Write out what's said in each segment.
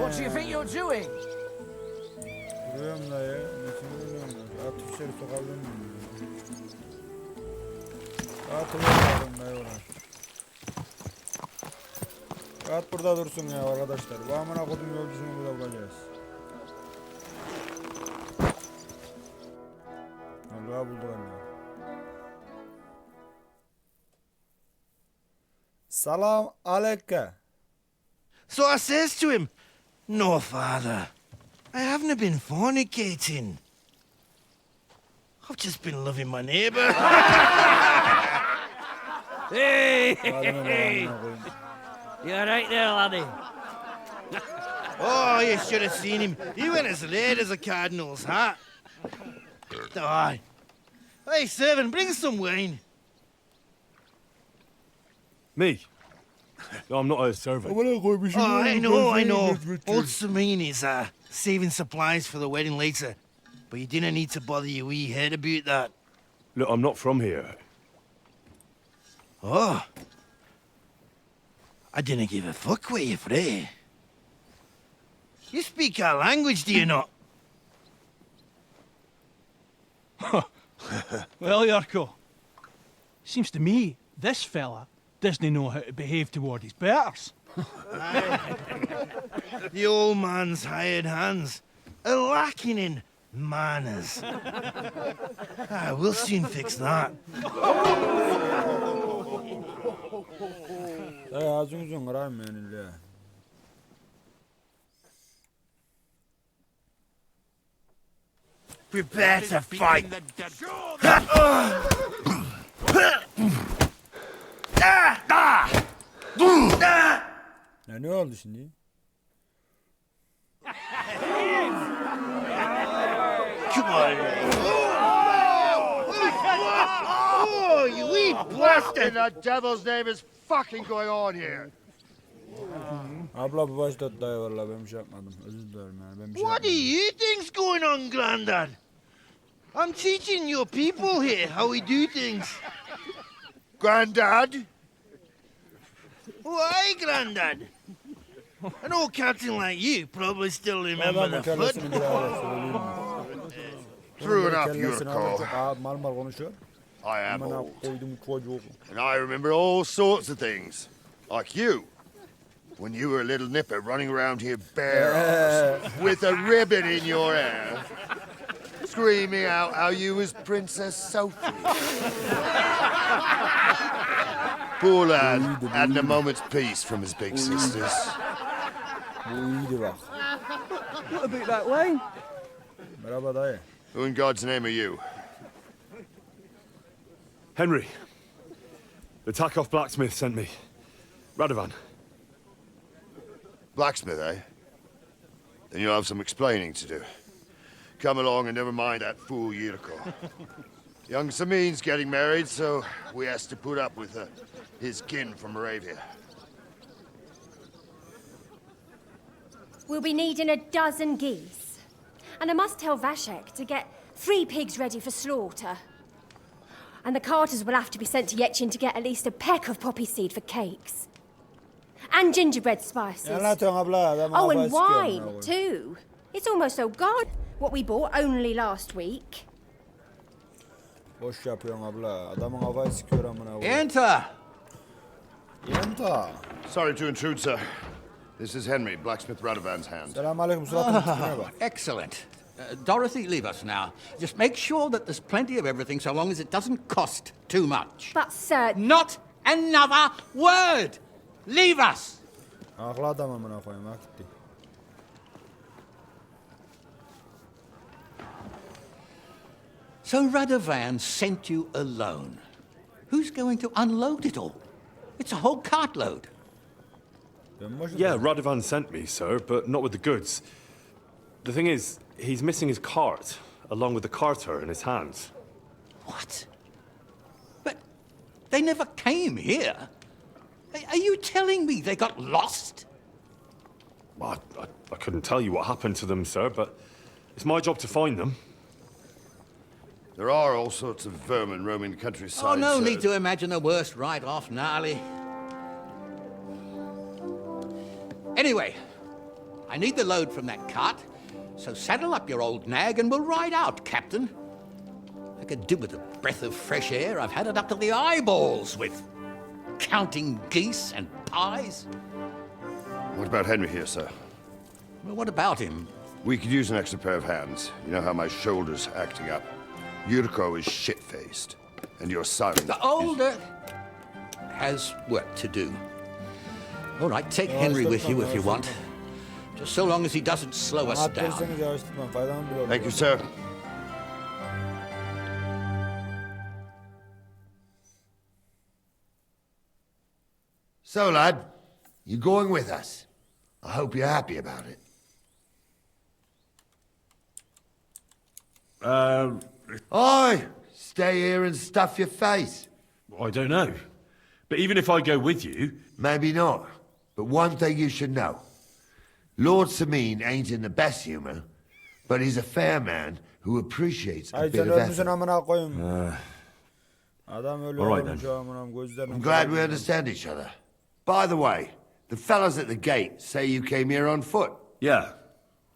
What do you think you're doing? Duruyorum da ya. Nesini duruyorum da. At içeri sokabilir miyim? Atı veriyorum da yola. At burada dursun ya arkadaşlar. Bu amına kodum yolcusunu burada bulacağız. Allah'a bulduk ya. Salam aleyke. So I says to him, "No, father, I haven't been fornicating. I've just been loving my neighbour." Hey! Amına koyayım. You're right there, laddie. Oh, you should have seen him. He went as red as a cardinal's hat. Aye. Hey, servant, bring some wine. Me? No, I'm not a servant. Amına koymuşum. Oh, I know. Old Samine is saving supplies for the wedding later. But you didn't need to bother your wee head about that. Look, I'm not from here. Oh. I didn't give a fuck what you pray. You speak our language, do you not? Well, Yarko, seems to me this fella doesn't know how to behave toward his betters. The old man's hired hands are lacking in manners. We'll soon fix that. Hey, ağzınızın kırayım yani ya. Prepare to fight. Ne oldu şimdi? Come on. Oh, you wee bastard! The devil's name is fucking going on here? Abla bu başlattı dayı valla ben bir şey yapmadım. Özür dilerim yani ben bir şey What do yapmadım. you think's going on, Grandad? I'm teaching your people here how we do things. Grandad? Why, Grandad? An old captain like you probably still remember Adamın the foot. kellesini bir ara söyleyeyim mi? True enough, Kellesini aldım, Yurko. çok ağır mal mal konuşuyor. I am Amına old, koydum çocuğu. and I remember all sorts of things. Like you. When you were a little nipper running around here bare with a ribbon in your hair, screaming out how you was Princess Sophie. Poor lad hadn't a moment's peace from his big sisters. Bu iyiydi bak. What about that wine? Merhaba dayı. Who in God's name are you? Henry. The Takeoff blacksmith sent me. Radovan. Blacksmith, eh? Then you'll have some explaining to do. Come along and never mind that fool Yurko. Young Samin's getting married, so we has to put up with his kin from Moravia. We'll be needing a dozen geese. And I must tell Vashek to get 3 pigs ready for slaughter. And the carters will have to be sent to Yechin to get at least a peck of poppy seed for cakes. And gingerbread spices. Ne anlatıyorsun abla? Adamın Oh, kafayı and sıkıyorum wine, ya. too. It's almost all gone. What we bought only last week. Boş yapıyorsun abla. Adamın kafayı sıkıyor amına koyayım. Enter! Yenta. Sorry to intrude, sir. This is Henry, blacksmith Radovan's hand. Selamünaleyküm suratın üstüne bak. Excellent. Dorothy, leave us now. Just make sure that there's plenty of everything so long as it doesn't cost too much. But, sir, Not another word! Leave us! Haklı adam amına koyayım hak gitti. So Radovan sent you alone. Who's going to unload it all? It's a whole cartload. Ben boşum. Yeah, Radovan sent me, sir, but not with the goods. The thing is, he's missing his cart, along with the carter in his hands. What? But they never came here. Are you telling me they got lost? Well, I couldn't tell you what happened to them, sir, but it's my job to find them. There are all sorts of vermin roaming the countryside. Oh, no sir. need to imagine the worst right off, gnarly. Anyway, I need the load from that cart, so saddle up your old nag and we'll ride out, Captain. I could do with a breath of fresh air. I've had it up to the eyeballs with counting geese and pies. What about Henry here, sir? Well, what about him? We could use an extra pair of hands. You know how my shoulder's acting up. Yuriko is shit-faced, and your son The older has work to do. All right, take Henry with you if you want. Just so long as he doesn't slow us down. Attırsanız yavaşlatmam. Faydalı bile olur. Thank you, sir. So, lad, you going with us? I hope you're happy about it. Aye, stay here and stuff your face. I don't know. But even if I go with you, Maybe not, but one thing you should know. Lord Samin ain't in the best humor, but he's a fair man who appreciates a Ay bit sen of ölmüşsün effort. amına koyayım. Adam öyle All right olmuş amına gözlerine. I'm glad we understand each other. By the way, the fellas at the gate say you came here on foot. yeah,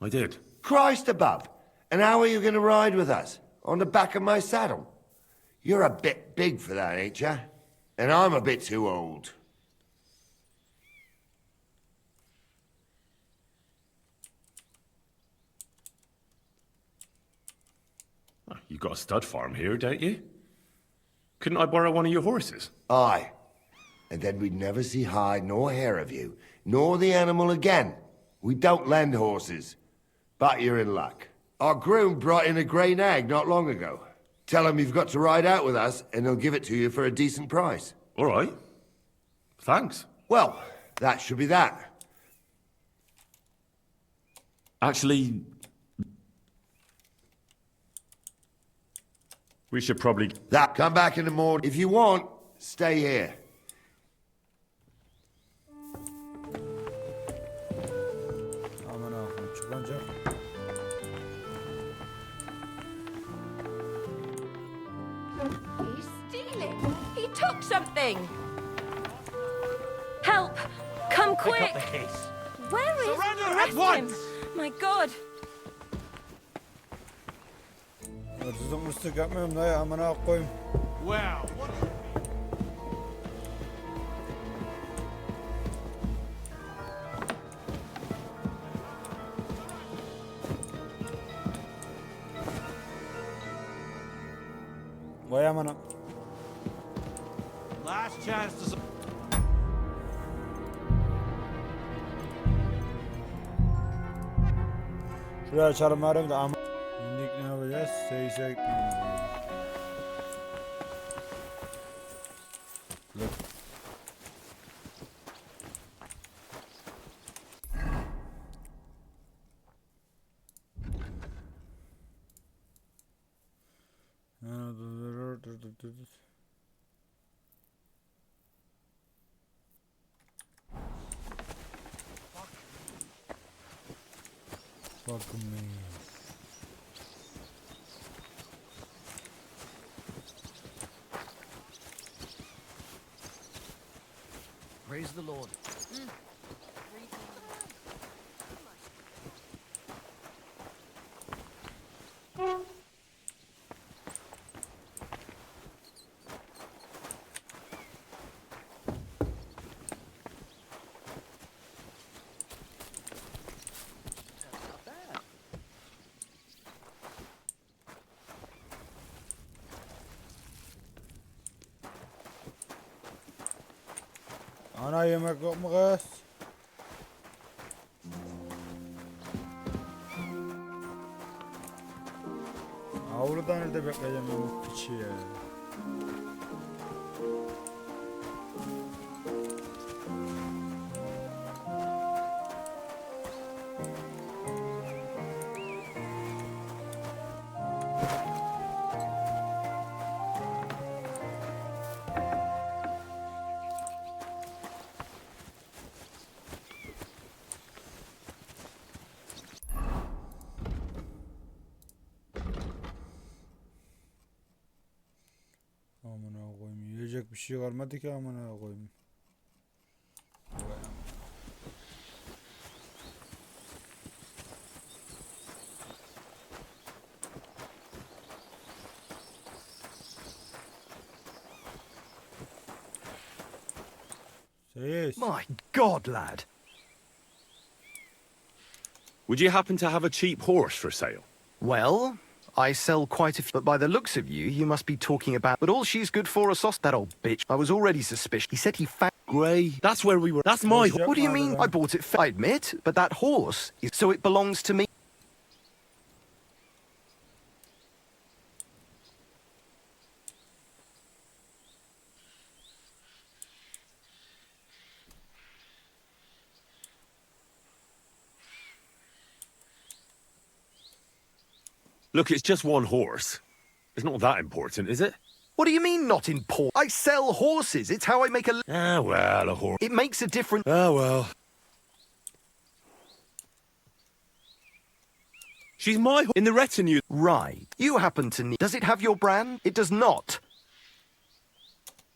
I did. Christ above. And how are you going to ride with us? On the back of my saddle? You're a bit big for that, ain't ya? And I'm a bit too old. You've got a stud farm here, don't you? Couldn't I borrow one of your horses? Aye. And then we'd never see hide nor hair of you, nor the animal again. We don't lend horses. But you're in luck. Our groom brought in a grey nag not long ago. Tell him you've got to ride out with us, and he'll give it to you for a decent price. All right. Thanks. Well, that should be that. Actually, we should probably... That. Come back in the morning. If you want, stay here. Amına koyayım çıkınca. He's stealing. He took something. Help! Come quick! Where is? Surrender Arrest at once! him. My God! Hırsızlık mıstık yapmıyorum dayı amına koyayım. Well, what? Vay amına. Last chance to. Şuraya açalım arayayım da ama. İndik ne yapacağız? Seysek. Dur. Fuck me. Praise the Lord. Ana yemek yok mu kız? Avluda nerede bekleyeceğim ben bu piçi ya? Amına koyayım yiyecek bir şey kalmadı ki amına koyayım. Yes. My God, lad. Would you happen to have a cheap horse for sale? Well, I sell quite a few, but by the looks of you, you must be talking about. But all she's good for a sauce, that old bitch. I was already suspicious. He said he found. Grey. That's where we were. That's my horse. What do you mean? I bought it. I admit, but that horse is so it belongs to me. Look, it's just one horse. It's not that important, is it? What do you mean not important? I sell horses. It's how I make a. Ah, well, a horse. It makes a difference. Ah, well. She's my in the retinue. Right. You happen to need. Does it have your brand? It does not.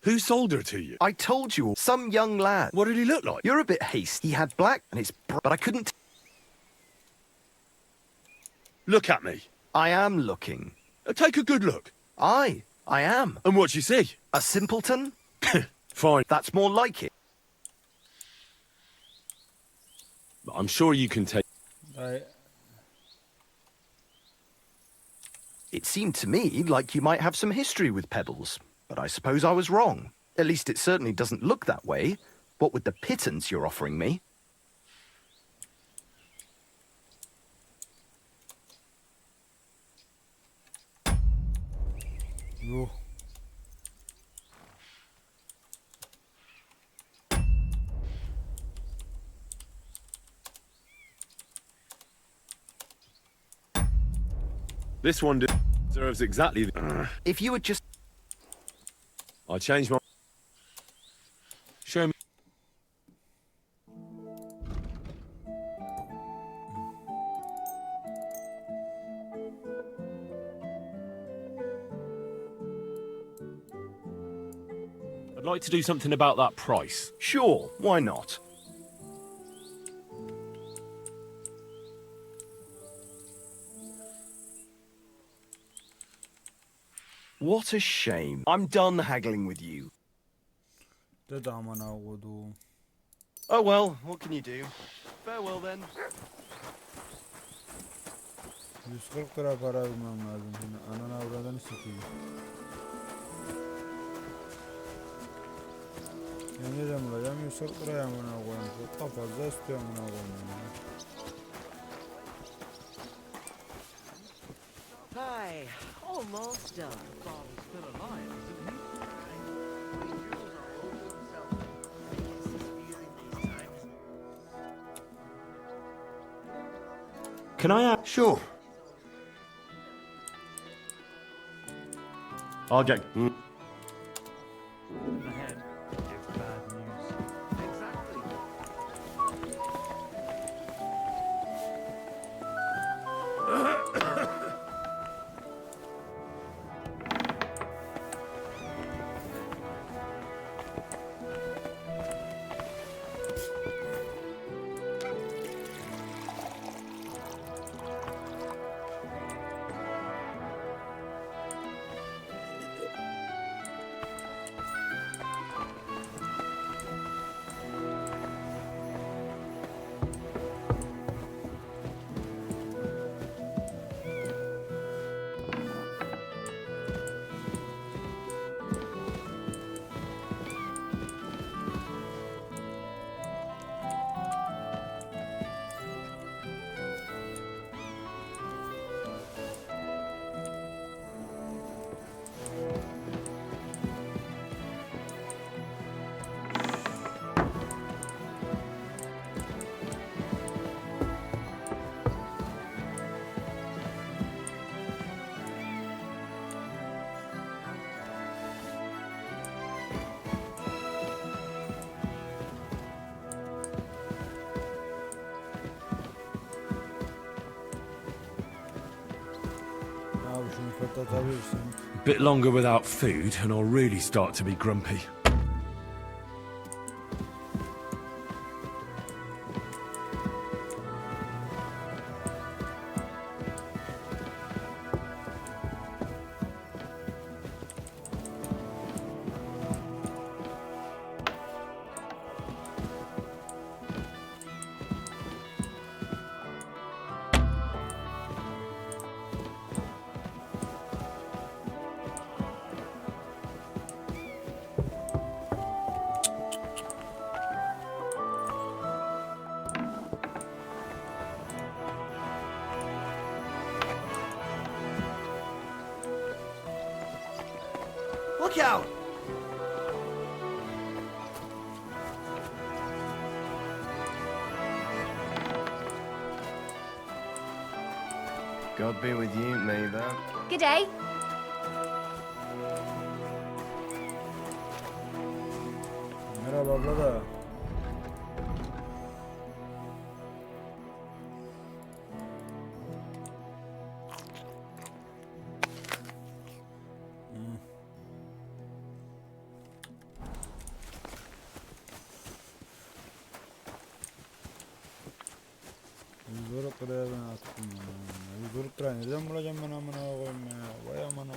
Who sold her to you? I told you. Some young lad. What did he look like? You're a bit hasty. He had black and it's. But I couldn't. Look at me. I am looking. Take a good look. I am. And what you see? A simpleton? Fine. That's more like it. I'm sure you can take... It seemed to me like you might have some history with pedals, but I suppose I was wrong. At least it certainly doesn't look that way. What with the pittance you're offering me? Yuh. This one deserves exactly the... If you would just... I changed my... Show me... I'd like to do something about that price. Sure, why not? What a shame. I'm done haggling with you. Dedi aman koduğum. Oh well, what can you do? Farewell then. 140 lira para vermem lazım şimdi. Ananı avradını sikeyim. Ne diyeceğim bulacağım? 140 liraya amına koyayım. Çok da fazla istiyorum amına koyayım. Hi, almost done. Bob's still alive, isn't he? Can I ask? Sure. I'll get... Ahead. It's bad news. Exactly. Abi şunu patlatabilirsin. Bit longer without food and I'll really start to be grumpy. Look out! God be with you, neighbor. Good day. Merhaba abla da. Zor buraya ben attım ya. Zor buraya nereden bulacağım ben amına koyayım ya. Vay amına.